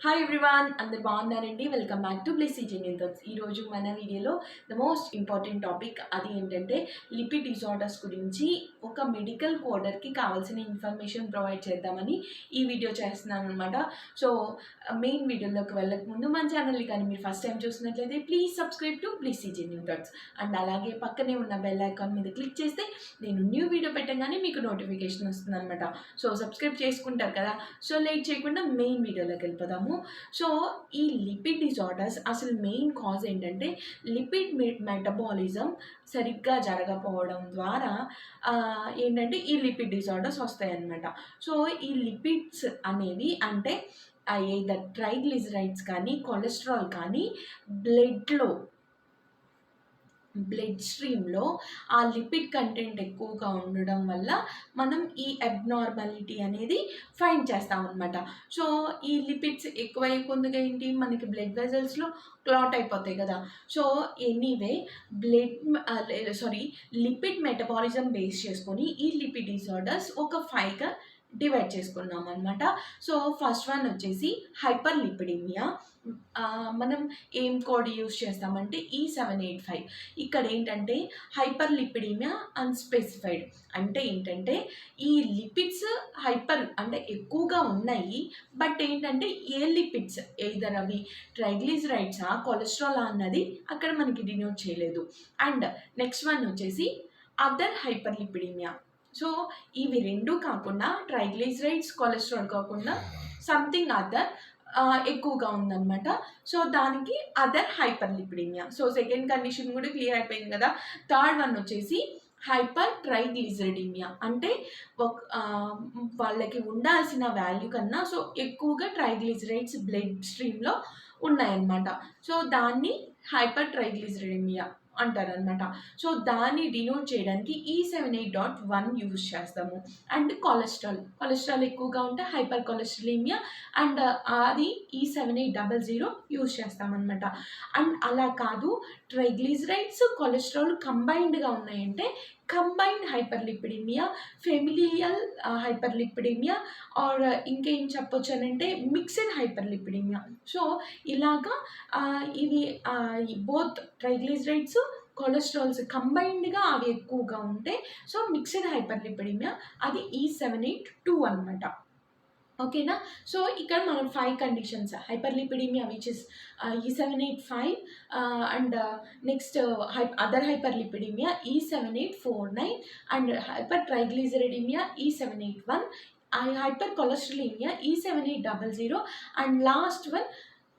Hi everyone, అందరు బాగున్నారండి. Welcome back to Blessy genuine thoughts. ఈరోజు మన వీడియోలో ద మోస్ట్ ఇంపార్టెంట్ టాపిక్ అది ఏంటంటే లిపిడ్ డిజార్డర్స్ గురించి ఒక మెడికల్ కోడర్కి కావాల్సిన ఇన్ఫర్మేషన్ ప్రొవైడ్ చేద్దామని ఈ వీడియో చేస్తున్నాను అనమాట. సో మెయిన్ వీడియోలోకి వెళ్ళక ముందు మన ఛానల్ని కానీ మీరు ఫస్ట్ టైం చూసినట్లయితే please subscribe to Blessy genuine thoughts and అలాగే పక్కనే ఉన్న బెల్ ఐకాన్ మీద క్లిక్ చేస్తే నేను న్యూ వీడియో పెట్టగానే మీకు నోటిఫికేషన్ వస్తుంది అనమాట. సో సబ్స్క్రైబ్ చేసుకుంటారు కదా. సో లేట్ చేయకుండా మెయిన్ వీడియోలోకి వెళ్ళిపోదాము. సో ఈ లిపిడ్ డిజార్డర్స్ అసలు మెయిన్ కాజ్ ఏంటంటే లిపిడ్ మెటబాలిజం సరిగ్గా జరగకపోవడం ద్వారా ఏంటంటే ఈ లిపిడ్ డిజార్డర్స్ వస్తాయన్నమాట. సో ఈ లిపిడ్స్ అనేవి అంటే ఏదర్ ట్రైగ్లిజరైడ్స్ కానీ కొలెస్ట్రాల్ కానీ బ్లడ్ స్ట్రీమ్లో ఆ లిపిడ్ కంటెంట్ ఎక్కువగా ఉండడం వల్ల మనం ఈ అబ్నార్మాలిటీ అనేది ఫైండ్ చేస్తాం అనమాట. సో ఈ లిపిడ్స్ ఎక్కువ కొందుగా ఏంటి మనకి బ్లడ్ వెజల్స్లో క్లాట్ అయిపోతాయి కదా. So anyway lipid metabolism base చేసుకొని ఈ లిపిడ్ డిజార్డర్స్ ఒక 5గా డివైడ్ చేసుకున్నాం అనమాట. సో ఫస్ట్ వన్ వచ్చేసి హైపర్ లిపిడిమియా. మనం ఏం కోడ్ యూస్ చేస్తామంటే E785. ఇక్కడ ఏంటంటే హైపర్ లిపిడిమియా అన్స్పెసిఫైడ్ అంటే ఏంటంటే ఈ లిపిడ్స్ హైపర్ అంటే ఎక్కువగా ఉన్నాయి, బట్ ఏంటంటే ఏ లిపిడ్స్ ఎయిదర్ అవి ట్రైగ్లిజరైడ్సా కొలెస్ట్రాల్ అన్నది అక్కడ మనకి డినోట్ చేయలేదు. అండ్ నెక్స్ట్ వన్ వచ్చేసి అదర్ హైపర్ లిపిడిమియా. సో ఇవి రెండు కాకుండా ట్రైగ్లిజరైడ్స్ కొలెస్ట్రాల్ కాకుండా సంథింగ్ అదర్ ఎక్కువగా ఉందన్నమాట. సో దానికి other hyperlipidaemia. So second condition కూడా క్లియర్ అయిపోయింది కదా. థర్డ్ వన్ వచ్చేసి హైపర్ ట్రైగ్లిజరిడిమియా అంటే వాళ్ళకి ఉండాల్సిన వాల్యూ కన్నా సో ఎక్కువగా ట్రైగ్లిజరైడ్స్ బ్లడ్ స్ట్రీమ్లో ఉన్నాయన్నమాట. సో దాన్ని హైపర్ ట్రైగ్లిజరిడిమియా అంటారనమాట. సో దాన్ని డినోట్ చేయడానికి E78.1 యూజ్ చేస్తాము. అండ్ కొలెస్ట్రాల్ ఎక్కువగా ఉంటే హైపర్ కొలెస్ట్రాలిమియా అండ్ అది E7800 యూజ్ చేస్తామన్నమాట. అండ్ అలా కాదు, ట్రైగ్లిజరైడ్స్ కొలెస్ట్రాల్ కంబైన్డ్గా ఉన్నాయంటే combined hyperlipidaemia, familial hyperlipidaemia or ఇంకేం చెప్పొచ్చు అని అంటే మిక్స్డ్ హైపర్ లిపిడిమియా. సో ఇలాగా ఇవి బోత్ ట్రైగ్లిజరైడ్స్ కొలెస్ట్రాల్స్ కంబైన్డ్గా అవి ఎక్కువగా ఉంటే సో మిక్స్డ్ హైపర్ లిపిడిమియా అది E782 అనమాట. ఓకేనా. సో ఇక్కడ మనం 5 conditions hyperlipidaemia which is E785 and next other hyperlipidaemia E7849 and hypertriglyceridaemia E781, hypercholesterolaemia E7800 and last one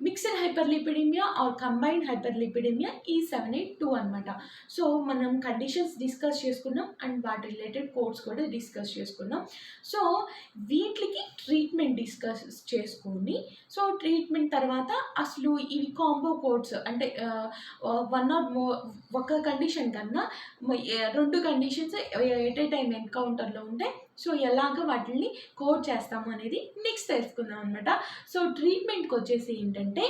mixed hyperlipidaemia or combined hyperlipidaemia E782 అనమాట. So మనం conditions discuss చేసుకున్నాం and వాటి related codes కూడా discuss చేసుకున్నాం. So వీటికి treatment discuss చేసుకొని so treatment తర్వాత అసలు ఇవి కాంబో కోడ్స్ అంటే వన్ ఆర్ ఒక కండిషన్ కన్నా 2 కండిషన్స్ ఎట్ ఏ టైం ఎన్కౌంటర్లో ఉంటే సో ఎలాగ వాటిని కోడ్ చేస్తాము అనేది నెక్స్ట్ తెలుసుకుందాం అనమాట. సో ట్రీట్మెంట్కి వచ్చేసి ఏంటంటే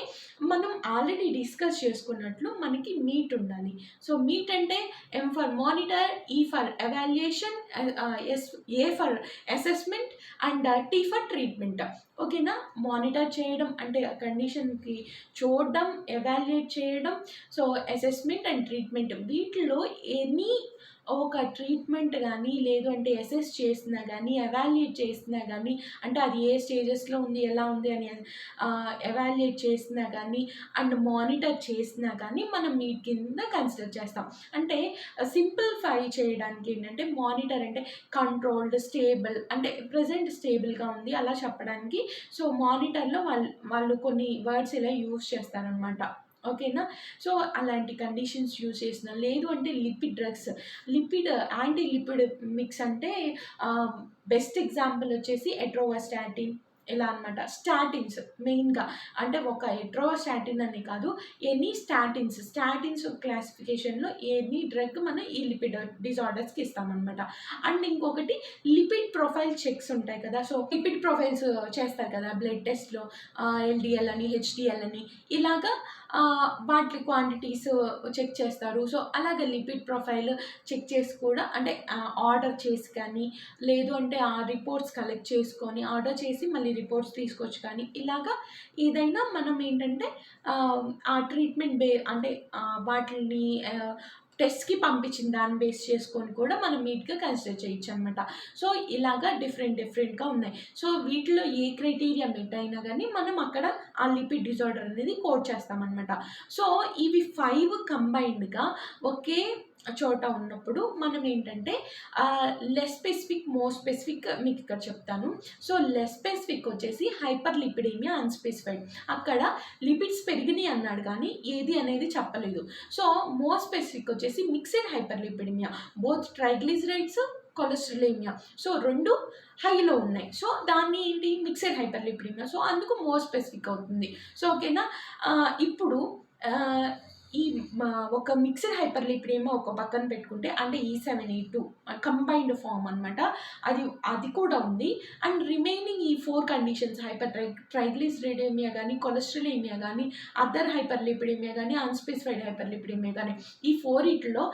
మనం ఆల్రెడీ డిస్కస్ చేసుకున్నట్లు మనకి మీట్ ఉండాలి. సో మీట్ అంటే M for monitor, E for evaluation, A for assessment and T for treatment. ఓకేనా. మానిటర్ చేయడం అంటే కండిషన్కి చూడడం, ఎవాల్యుయేట్ చేయడం, సో అసెస్మెంట్ అండ్ ట్రీట్మెంట్. వీటిలో ఎనీ ఒక ట్రీట్మెంట్ కానీ లేదు అంటే అసెస్ చేసినా కానీ ఎవాల్యుయేట్ చేసినా కానీ అంటే అది ఏ స్టేజెస్లో ఉంది ఎలా ఉంది అని ఎవాల్యుయేట్ చేసినా కానీ అండ్ మానిటర్ చేసినా కానీ మనం మీట్ కింద కన్సిడర్ చేస్తాం. అంటే సింప్లిఫై చేయడానికి ఏంటంటే మానిటర్ అంటే కంట్రోల్డ్, స్టేబుల్ అంటే ప్రజెంట్ స్టేబుల్గా ఉంది అలా చెప్పడానికి. సో మానిటర్లో వాళ్ళు కొన్ని వర్డ్స్ ఇలా యూజ్ చేస్తారనమాట. ఓకేనా. సో అలాంటి కండిషన్స్ యూజ్ చేసిన లేదు అంటే లిపిడ్ యాంటీ లిపిడ్ మిక్స్ అంటే బెస్ట్ ఎగ్జాంపుల్ వచ్చేసి ఎట్రోవాస్టాటిన్ ఇలా అనమాట. స్టాటిన్స్ మెయిన్గా అంటే ఒక ఎట్రోవాస్టాటిన్ అని కాదు, ఎనీ స్టాటిన్స్ క్లాసిఫికేషన్లో ఎనీ డ్రగ్ మనం ఈ లిపిడ్ డిజార్డర్స్కి ఇస్తామన్నమాట. అండ్ ఇంకొకటి లిపిడ్ ప్రొఫైల్ చెక్స్ ఉంటాయి కదా. సో లిపిడ్ ప్రొఫైల్స్ చేస్తారు కదా బ్లడ్ టెస్ట్లో, LDL అని HDL అని ఇలాగా వాటి క్వాంటిటీస్ చెక్ చేస్తారు. సో అలాగే లిపిడ్ ప్రొఫైల్ చెక్ చేసి కూడా అంటే ఆర్డర్ చేసి కానీ లేదు అంటే ఆ రిపోర్ట్స్ కలెక్ట్ చేసుకొని ఆర్డర్ చేసి మళ్ళీ రిపోర్ట్స్ తీసుకొచ్చి కానీ ఇలాగా ఏదైనా మనం ఏంటంటే ఆ ట్రీట్మెంట్ అంటే వాటిని టెస్ట్‌కి పంపించిన దాన్ని బేస్ చేసుకొని కూడా మనం నీట్‌గా కన్సిడర్ చేయొచ్చనమాట. సో, ఇలాగా డిఫరెంట్‌గా ఉన్నాయి. సో, వీటిలో ఏ క్రైటీరియా మెట్ అయినా గానీ మనం అక్కడ ఆ లిపిడ్ డిజార్డర్ అనేది కోడ్ చేస్తామనమాట. సో, ఇవి 5 కంబైన్డ్‌గా ఒకే చోట ఉన్నప్పుడు మనం ఏంటంటే లెస్ స్పెసిఫిక్, మోర్ స్పెసిఫిక్ మీకు ఇక్కడ చెప్తాను. సో, లెస్ స్పెసిఫిక్ వచ్చేసి హైపర్ లిపిడేమియా అన్‌స్పెసిఫైడ్. అక్కడ లిపిడ్స్ పెరిగినాయి అన్నాడు కానీ ఏది అనేది చెప్పలేదు. సో, మోర్ స్పెసిఫిక్ వచ్చేసి mixed hyperlipidaemia, both triglycerides, cholesterolaemia. So, 2 హైలో ఉన్నాయి. సో, దాన్ని ఏంటి మిక్స్డ్ హైపర్ లిపిడేమియా. సో, అందుకు మోర్ స్పెసిఫిక్ అవుతుంది. సో, ఓకేనా. ఇప్పుడు ఈ ఒక మిక్స్డ్ హైపర్ లిపిడేమియా ఒక పక్కన పెట్టుకుంటే అంటే E782 కంబైన్డ్ ఫార్మ్ అనమాట. అది కూడా ఉంది. అండ్ రిమైనింగ్ ఈ 4 కండిషన్స్ హైపర్ ట్రైగ్లిసరైడేమియా కానీ, కొలెస్ట్రాలేమియా కానీ, అదర్ హైపర్ లిపిడేమియా కానీ, అన్‌స్పెసిఫైడ్ హైపర్ లిపిడేమియా కానీ, ఈ 4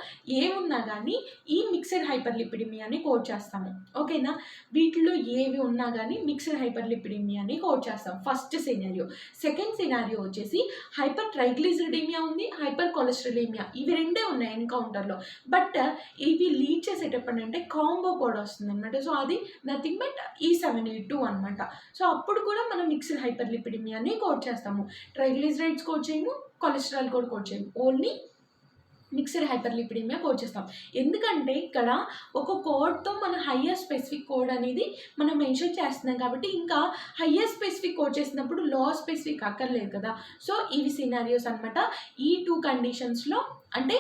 ఏమున్నా కానీ ఈ మిక్స్డ్ హైపర్ లిపిడేమియాని కోడ్ చేస్తాము. ఓకేనా. వీటిలో ఏవి ఉన్నా కానీ మిక్స్డ్ హైపర్ లిపిడేమియాని కోడ్ చేస్తాం. First scenario. సెకండ్ సినారియో వచ్చేసి హైపర్ ట్రైగ్లిసరైడేమియా ఉంది, హైపర్ కొలెస్ట్రాలేమియా. ఇవి రెండే ఉన్నాయి ఎన్కౌంటర్లో. బట్ ఇవి లీడ్ చేసేటప్పుడు అంటే కాంబో కోడ్ వస్తుంది అనమాట. సో, అది నథింగ్ బట్ E782 అనమాట. సో, అప్పుడు కూడా మనం మిక్స్డ్ హైపర్ లిపిడేమియాని కోడ్ చేస్తాము. ట్రైగ్లిజరైడ్స్ కోడ్ చేయము, కొలెస్ట్రాల్ కూడా కోడ్ చేయము. Only mixed hyperlipidaemia code చేస్తాం. ఎందుకంటే ఇక్కడ ఒక కోడ్తో మన హయ్యర్ స్పెసిఫిక్ కోడ్ అనేది మనం మెన్షన్ చేస్తున్నాం కాబట్టి ఇంకా హయ్యర్ స్పెసిఫిక్ కోడ్ చేసినప్పుడు లో స్పెసిఫిక్ అక్కర్లేదు కదా. సో, ఇవి సినారియోస్ అనమాట. ఈ 2 కండిషన్స్లో అంటే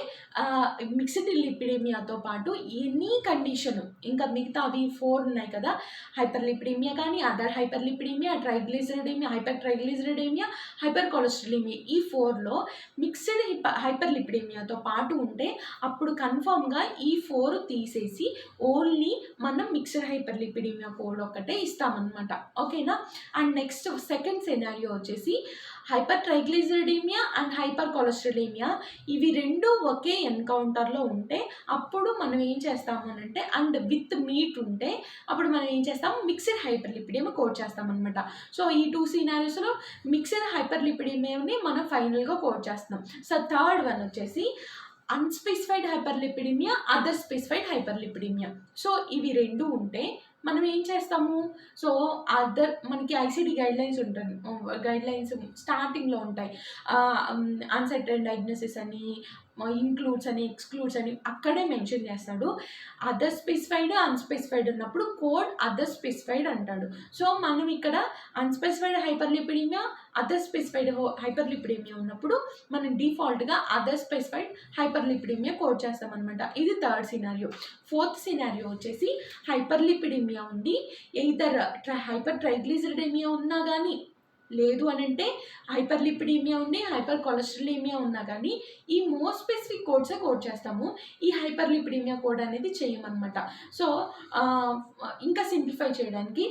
మిక్స్డ్ లిపిడేమియాతో పాటు ఎనీ కండిషన్ ఇంకా మిగతా అవి 4 ఉన్నాయి కదా. హైపర్ లిపిడేమియా కానీ, అదర్ హైపర్ లిపిడేమియా, ట్రైగ్లిసరైడేమియా, హైపర్ ట్రైగ్లిసరైడేమియా, హైపర్ కొలెస్ట్రాలేమియా, ఈ 4లో మిక్స్డ్ హైపర్ లిపిడేమియాతో పాటు ఉంటే అప్పుడు కన్ఫామ్గా ఈ 4 తీసేసి ఓన్లీ మనం మిక్స్డ్ హైపర్ లిపిడేమియా కోడ్ ఒక్కటే ఇస్తామన్నమాట. ఓకేనా. అండ్ నెక్స్ట్ సెకండ్ సినారియో వచ్చేసి హైపర్ ట్రైగ్లిసరైడేమియా అండ్ హైపర్ కొలెస్ట్రాలేమియా. ఇవి రెండు ఒకే ఎన్కౌంటర్లో ఉంటే అప్పుడు మనం ఏం చేస్తాము అంటే అండ్ విత్ మీట్ ఉంటే అప్పుడు మనం ఏం చేస్తాము మిక్స్డ్ హైపర్ లిపిడేమియా కోడ్ చేస్తామన్నమాట. సో, ఈ 2 సినారియోస్లో మిక్స్డ్ హైపర్ లిపిడేమియాని మనం ఫైనల్గా కోడ్ చేస్తున్నాం. సో, థర్డ్ వన్ వచ్చేసి unspecified hyperlipidaemia, other specified hyperlipidaemia. So, ఇవి 2 ఉంటే మనం ఏం చేస్తాము. సో, మనకి ICD గైడ్‌లైన్స్ ఉంటుంది. గైడ్‌లైన్స్ స్టార్టింగ్‌లో ఉంటాయి. అన్సర్టెన్ డయాగ్నోసిస్ అని, ఇంక్లూడ్స్ అని, ఎక్స్క్లూడ్స్ అని అక్కడే మెన్షన్ చేస్తాడు. అదర్ స్పెసిఫైడ్, అన్‌స్పెసిఫైడ్ ఉన్నప్పుడు కోడ్ అదర్ స్పెసిఫైడ్ అంటాడు. సో, మనం ఇక్కడ unspecified hyperlipidaemia, other specified hyperlipidaemia ఉన్నప్పుడు మనం డిఫాల్ట్గా other specified hyperlipidaemia code చేస్తామన్నమాట. ఇది థర్డ్ సినారియో. ఫోర్త్ సినారియో వచ్చేసి హైపర్ లిపిడేమియా ఉండి ఎయిదర్ హైపర్ ట్రైగ్లిసరైడేమియా ఉన్నా కానీ, లేదు అని అంటే హైపర్ లిపిడేమియా ఉండి హైపర్ కొలెస్ట్రాలేమియా ఉన్నా కానీ ఈ మోర్ స్పెసిఫిక్ కోడ్సే కోడ్ చేస్తాము. ఈ హైపర్ లిపిడేమియా కోడ్ అనేది చేయమన్నమాట. సో, ఇంకా సింప్లిఫై చేయడానికి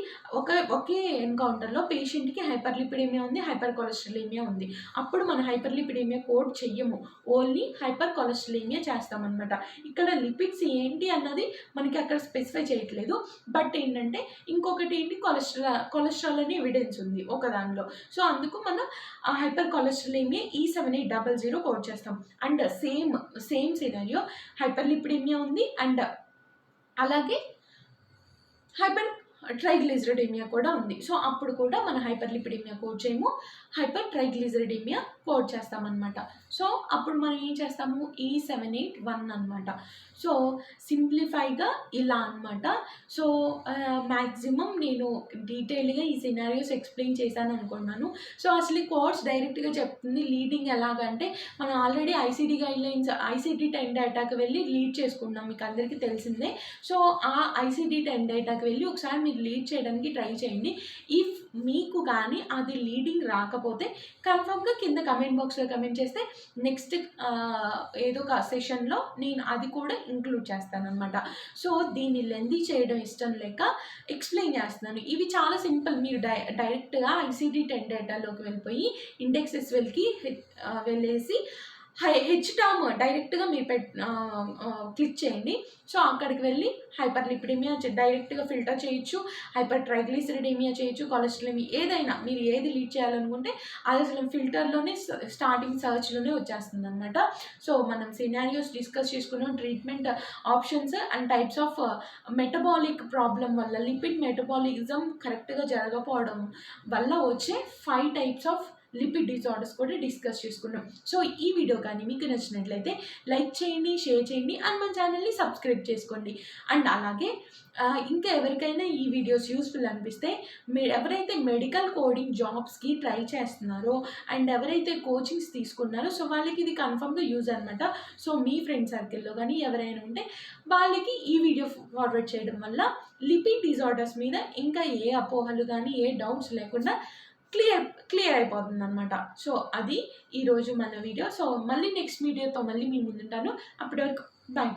ఒకే ఎన్కౌంటర్లో పేషెంట్కి హైపర్ లిపిడేమియా ఉంది, హైపర్ కొలెస్ట్రాలేమియా ఉంది. అప్పుడు మన హైపర్ లిపిడేమియా కోడ్ చెయ్యము, ఓన్లీ హైపర్ కొలెస్ట్రాలేమియా చేస్తామన్నమాట. ఇక్కడ లిపిడ్స్ ఏంటి అన్నది మనకి అక్కడ స్పెసిఫై చేయట్లేదు. బట్ ఏంటంటే ఇంకొకటి ఏంటి కొలెస్ట్రాల్ అనే ఎవిడెన్స్ ఉంది ఒక దానిలో. సో, అందుకు మనం హైపర్ కొలెస్ట్రాలేమియా E7800 కోడ్ చేస్తాం. అండ్ సేమ్ సినారియో హైపర్ లిపిడేమియా ఉంది అండ్ అలాగే హైపర్ ట్రైగ్లిసరైడేమియా కూడా ఉంది. సో, అప్పుడు కూడా మన హైపర్ లిపిడేమియా కోడ్ చేయము, హైపర్ ట్రైగ్లిసరైడేమియా కోడ్ చేస్తామన్నమాట. సో, అప్పుడు మనం ఏం చేస్తాము E781 అనమాట. సో, సింప్లిఫైగా ఇలా అనమాట. సో, మ్యాక్సిమం నేను డీటెయిల్గా ఈ సినారియోస్ ఎక్స్ప్లెయిన్ చేశాను అనుకున్నాను. సో, అసలు ఈ కోర్స్ డైరెక్ట్గా చెప్తుంది లీడింగ్ ఎలాగంటే మనం ఆల్రెడీ ICD గైడ్లైన్స్ ICD-10 డేటాకి వెళ్ళి లీడ్ చేసుకున్నాం, మీకు అందరికీ తెలిసిందే. సో, ఆ ICD-10 డేటాకి వెళ్ళి ఒకసారి మీరు లీడ్ చేయడానికి ట్రై చేయండి. ఇఫ్ మీకు కానీ అది లీడింగ్ రాకపోతే కన్ఫర్మ్గా కింద కమెంట్ బాక్స్లో కమెంట్ చేస్తే నెక్స్ట్ ఏదో ఒక సెషన్లో నేను అది కూడా ఇంక్లూడ్ చేస్తానన్నమాట. సో, దీన్ని లెందీ చేయడం ఇష్టం లేక ఎక్స్ప్లెయిన్ చేస్తున్నాను. ఇవి చాలా సింపుల్. మీరు డైరెక్ట్గా ICD-10 డేటాలోకి వెళ్ళిపోయి ఇండెక్సెస్ వెళ్ళేసి హెచ్ టర్మ్ డైరెక్ట్‌గా మీరు క్లిక్ చేయండి. సో, అక్కడికి వెళ్ళి హైపర్ లిపిడెమియా డైరెక్ట్‌గా ఫిల్టర్ చేయొచ్చు. హైపర్ ట్రైగ్లిసరిడెమియా చేయొచ్చు. కొలెస్ట్రాలెమి ఏదైనా మీరు ఏది లీడ్ చేయాలనుకుంటే అది అసలు ఫిల్టర్‌లోనే స్టార్టింగ్ సెర్చ్‌లోనే వచ్చేస్తుందనమాట. సో, మనం సినారియోస్ డిస్కస్ చేసుకున్నాం. Treatment options and types of metabolic problem వల్ల లిపిడ్ మెటబాలిజం కరెక్ట్‌గా జరగకపోవడం వల్ల వచ్చే 5 టైప్స్ ఆఫ్ లిపిడ్ డిజార్డర్స్ కూడా డిస్కస్ చేసుకున్నాం. సో, ఈ వీడియో కానీ మీకు నచ్చినట్లయితే లైక్ చేయండి, షేర్ చేయండి అండ్ మన ఛానల్‌ని సబ్స్క్రైబ్ చేసుకోండి. అండ్ అలాగే ఇంకా ఎవరికైనా ఈ వీడియోస్ యూస్‌ఫుల్ అనిపిస్తే ఎవరైతే మెడికల్ కోడింగ్ జాబ్స్‌కి ట్రై చేస్తున్నారో అండ్ ఎవరైతే కోచింగ్స్ తీసుకున్నారో సో, వాళ్ళకి ఇది కన్ఫర్మ్‌గా యూజ్ అనమాట. సో, మీ ఫ్రెండ్ సర్కిల్‌లో కానీ ఎవరైనా ఉంటే వాళ్ళకి ఈ వీడియో ఫార్వర్డ్ చేయడం వల్ల లిపిడ్ డిజార్డర్స్ మీద ఇంకా ఏ అపోహలు కానీ, ఏ డౌట్స్ లేకుండా క్లియర్ అయిపోతుందనమాట. సో, అది ఈరోజు మన వీడియో. సో, మళ్ళీ నెక్స్ట్ వీడియోతో మళ్ళీ మీ ముందుంటాను. అప్పటి వరకు బాయ్.